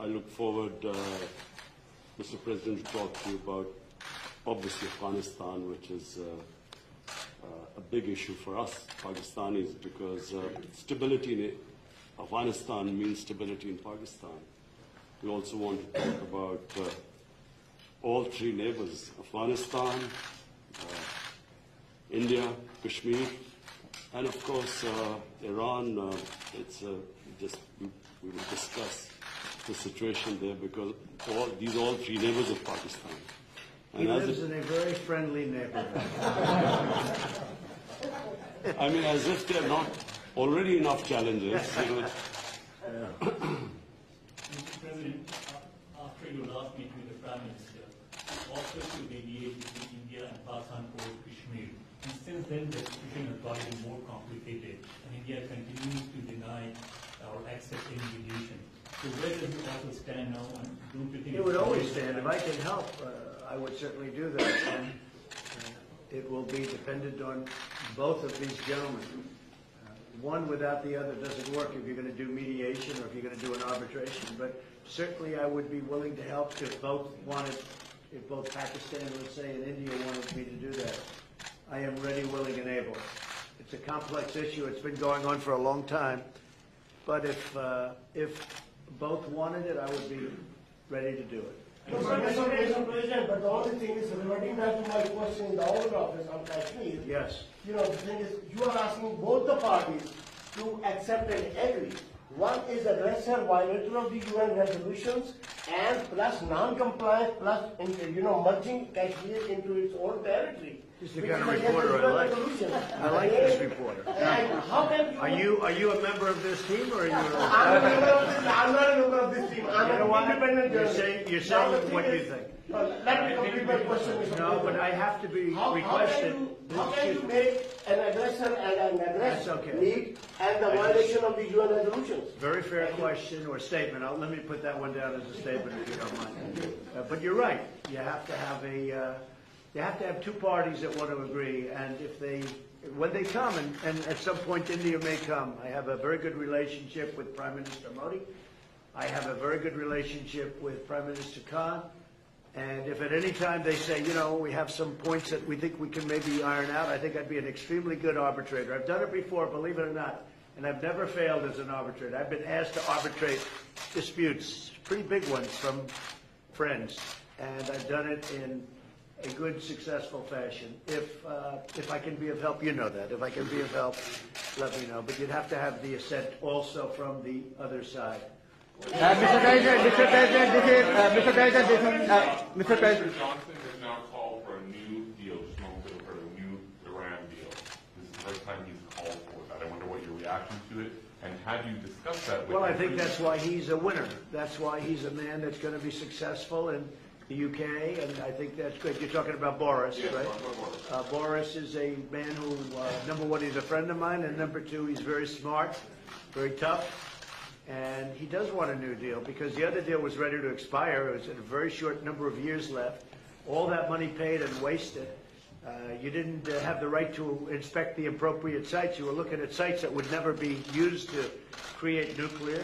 I look forward, Mr. President, to talk to you about, obviously, Afghanistan, which is a big issue for us Pakistanis, because stability in Afghanistan means stability in Pakistan. We also want to talk about all three neighbors, Afghanistan, India, Kashmir, and of course Iran. We will discuss the situation there, because these are all three neighbors of Pakistan. He lives in a very friendly neighborhood. I mean, as if there are not already enough challenges. Mr. President, after your last meeting with the Prime Minister, offered to mediate between India and Pakistan over Kashmir. And since then, the situation has gotten more complicated, and India continues to deny or accept any mediation. So where does it also stand now? And don't you think it would always stand. If I can help, I would certainly do that. And it will be dependent on both of these gentlemen. One without the other doesn't work if you're going to do mediation or if you're going to do an arbitration. But certainly I would be willing to help if both Pakistan, let's say, and India wanted me to do that. I am ready, willing, and able. It's a complex issue. It's been going on for a long time. But if both wanted it, I would be ready to do it. Mr. President, but the only thing is, reverting back to my question in the Oval Office on Kashmir, yes. You know, the thing is, you are asking both the parties to accept and agree. One is aggressor, violator of the UN resolutions, and plus non-compliant, plus merging Kashmir into its own territory. This is the kind of reporter I like. I like this reporter. And how can you? Are you a member of this team, or are you? I'm not a member of this team. I'm an independent journalist. You're saying what you think. Let me complete my question, Mr. President. No, but I have to be requested. How can you make an aggressor and an aggressor meet and the violation of the UN resolutions? Very fair question or statement. Let me put that one down as a statement, if you don't mind. But you're right. You have to have two parties that want to agree, and when they come, and at some point India may come. I have a very good relationship with Prime Minister Modi. I have a very good relationship with Prime Minister Khan. And if at any time they say, we have some points that we think we can maybe iron out, I think I'd be an extremely good arbitrator. I've done it before, believe it or not, and I've never failed as an arbitrator. I've been asked to arbitrate disputes, pretty big ones from friends, and I've done it in a good, successful fashion. If I can be of help, you know that. If I can be of help, let me know. But you'd have to have the assent also from the other side. Mr. President, Mr. Johnson has now called for a new deal, just moments ago, for a new Iran deal. This is the first time he's called for that. I wonder what your reaction to it, and have you discussed that with him? Well, I think that's why he's a winner. That's why he's a man that's going to be successful in the UK, and I think that's good. You're talking about Boris, yes, right? Boris is a man who, number one, he's a friend of mine, and number two, he's very smart, very tough. And he does want a new deal, because the other deal was ready to expire. It was a very short number of years left. All that money paid and wasted. You didn't have the right to inspect the appropriate sites. You were looking at sites that would never be used to create nuclear.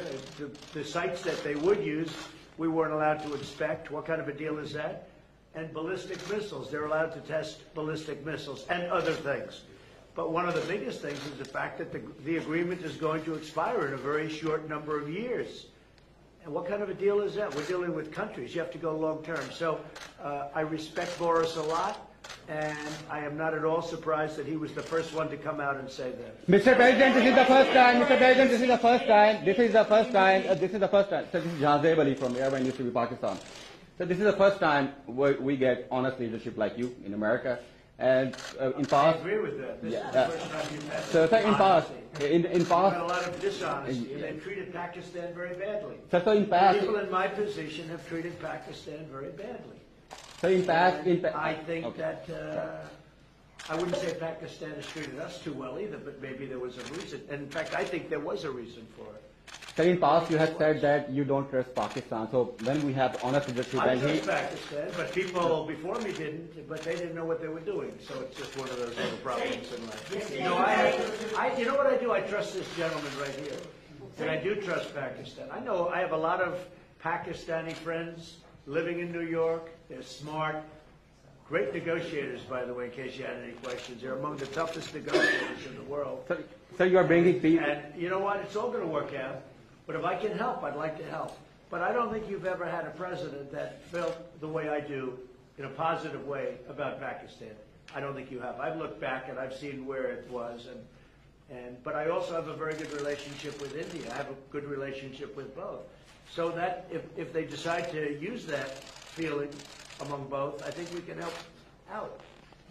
The sites that they would use, we weren't allowed to inspect. What kind of a deal is that? And ballistic missiles. They're allowed to test ballistic missiles and other things. But one of the biggest things is the fact that the agreement is going to expire in a very short number of years. And what kind of a deal is that? We're dealing with countries. You have to go long term. So I respect Boris a lot, and I am not at all surprised that he was the first one to come out and say that. Mr. President, this is the first time. Mr. President, this is the first time. This is the first time. This is the first time. So this is Jazeb Ali from Airline Industry, Pakistan. So this is the first time we get honest leadership like you in America. And in past, I agree with that. This is the first time you've had so in past, we've had a lot of dishonesty, and they've treated Pakistan very badly. So in past, people in my position have treated Pakistan very badly. So in past, I think that I wouldn't say Pakistan has treated us too well either, but maybe there was a reason. And in fact, I think there was a reason for it. So in past, you have said that you don't trust Pakistan. So when we have honest leadership, I trust Pakistan, but people before me didn't, but they didn't know what they were doing. So it's just one of those little problems in life. You know, you know what I do? I trust this gentleman right here, and I do trust Pakistan. I know I have a lot of Pakistani friends living in New York. They're smart. Great negotiators, by the way, in case you had any questions. They're among the toughest negotiators in the world. So you are bringing peace. And you know what? It's all going to work out. But if I can help, I'd like to help. But I don't think you've ever had a president that felt the way I do, in a positive way, about Pakistan. I don't think you have. I've looked back and I've seen where it was. But I also have a very good relationship with India. I have a good relationship with both. So that if they decide to use that feeling among both, I think we can help out.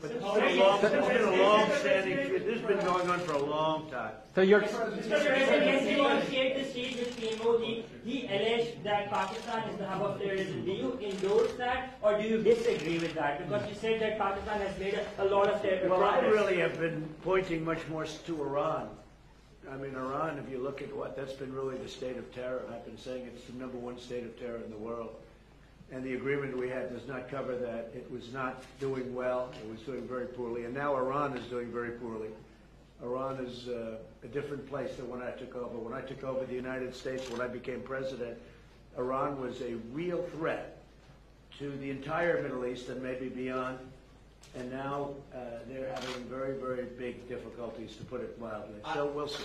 But this has been a long-standing, this has been going on for a long time. So you're... Mr. President, yesterday on Shared the Stage with PMO, he alleged that Pakistan is the hub of terrorism. Do you endorse that, or do you disagree with that? Because you said that Pakistan has made a lot of terror. Well, I really have been pointing much more to Iran. I mean, Iran, if you look at that's been really the state of terror. I've been saying it's the #1 state of terror in the world. And the agreement we had does not cover that. It was not doing well. It was doing very poorly. And now Iran is doing very poorly. Iran is a different place than when I took over. When I took over the United States, when I became president, Iran was a real threat to the entire Middle East and maybe beyond. And now they're having very, very big difficulties, to put it mildly. So we'll see.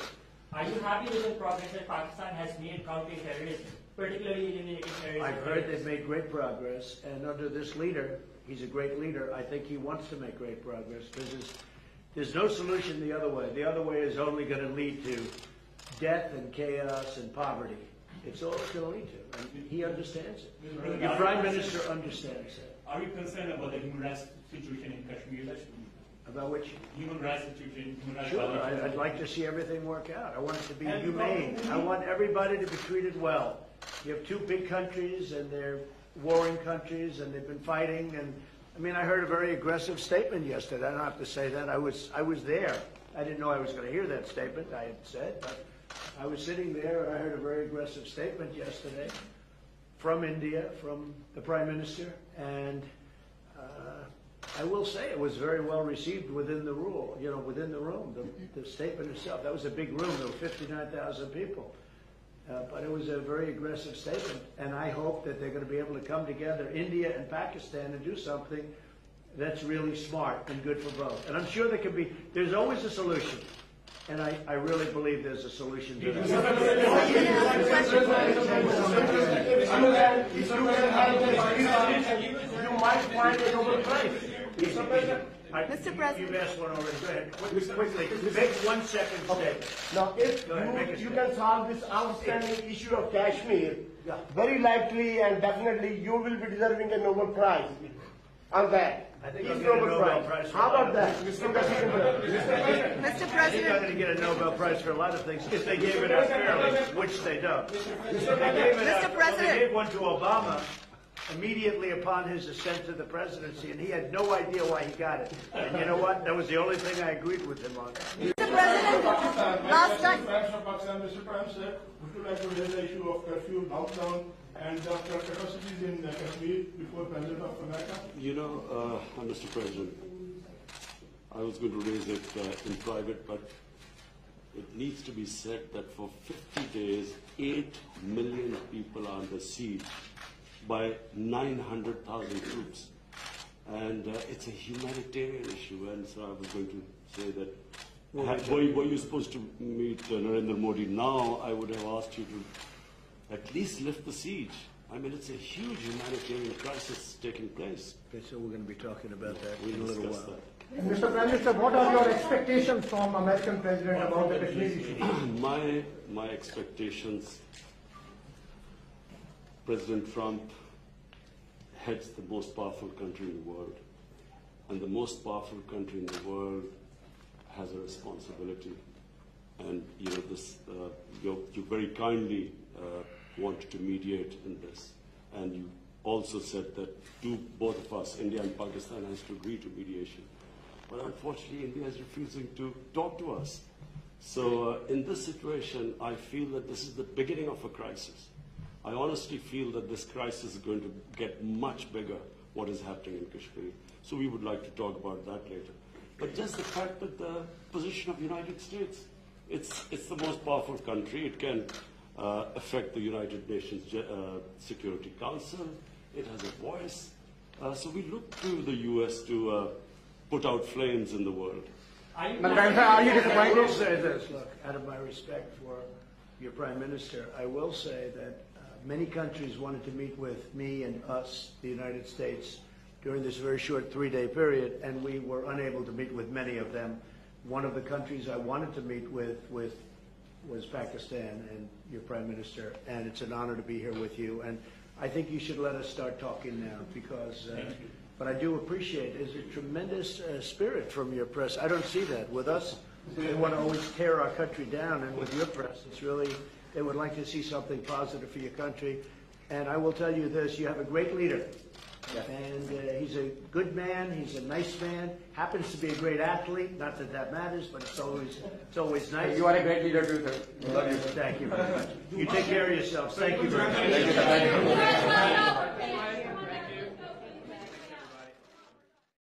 Are you happy with the progress that Pakistan has made countering terrorism, particularly eliminating terrorism? I've heard they've made great progress, and under this leader, he's a great leader. I think he wants to make great progress because there's no solution the other way. The other way is only going to lead to death and chaos and poverty. It's all it's going to lead to, and he understands it. The Prime Minister understands it. Are you concerned about the human rights situation in Kashmir? About which? Human rights situation, human rights Sure, violations. I'd like to see everything work out. I want it to be humane. I want everybody to be treated well. You have two big countries, and they're warring countries, and they've been fighting. And I mean, I heard a very aggressive statement yesterday. I don't have to say that. I was there. I didn't know I was going to hear that statement. I had said, but I was sitting there, and I heard a very aggressive statement yesterday from India, from the Prime Minister, and I will say it was very well received within the within the room. The statement itself, that was a big room. There were 59,000 people. But it was a very aggressive statement, and I hope that they're going to be able to come together, India and Pakistan, and do something that's really smart and good for both. And I'm sure there's always a solution, and I really believe there's a solution to that. You might find a Nobel Prize. Mr. President. You've asked one already. Go ahead. Quickly. Make 1 second statement. Now, if you can solve this outstanding issue of Kashmir, very likely and definitely you will be deserving a Nobel Prize on that. I think I'll get a Nobel Prize. How about that? I Mr. think I'm President, going to get a Nobel Prize for a lot of things if they gave it out fairly, which they don't. Mr. President. They gave one to Obama immediately upon his ascent to the presidency, and he had no idea why he got it. And you know what? That was the only thing I agreed with him on. Mr. President, last time. Mr. Prime Minister, would you like to raise the issue of curfew, lockdown, and the atrocities in Kashmir before President of America? You know, Mr. President, I was going to raise it in private, but it needs to be said that for 50 days, 8 million people are under siege by 900,000 troops. And it's a humanitarian issue, and so I was going to say that were you supposed to meet Narendra Modi now, I would have asked you to at least lift the siege. I mean, it's a huge humanitarian crisis taking place. Okay, so we're going to be talking about that We'll in a little discuss while. that. Mr. Prime Minister, what are your expectations from American President about the Kashmir issue? My expectations, President Trump heads the most powerful country in the world, and the most powerful country in the world has a responsibility. And you know this, you very kindly wanted to mediate in this, and you also said that both of us, India and Pakistan, has to agree to mediation. But unfortunately, India is refusing to talk to us. So in this situation, I feel that this is the beginning of a crisis. I honestly feel that this crisis is going to get much bigger, what is happening in Kashmir. So we would like to talk about that later. But just the fact that the position of the United States, it's the most powerful country. It can affect the United Nations Security Council. It has a voice. So we look to the U.S. to put out flames in the world. Are you I disappointed? will say this, look, out of my respect for your Prime Minister, I will say that many countries wanted to meet with me and us, the United States, during this very short 3-day period, and we were unable to meet with many of them. One of the countries I wanted to meet with was Pakistan and your Prime Minister, and it's an honor to be here with you. And I think you should let us start talking now, because but I do appreciate there's a tremendous spirit from your press. I don't see that with us. They want to always tear our country down, and with your press, it's really, they would like to see something positive for your country. And I will tell you this, you have a great leader. And he's a good man, he's a nice man, happens to be a great athlete, not that that matters, but it's always nice. You are a great leader too, sir. Thank you very much. You take care of yourselves. Thank you very much. Thank you, sir. Thank you.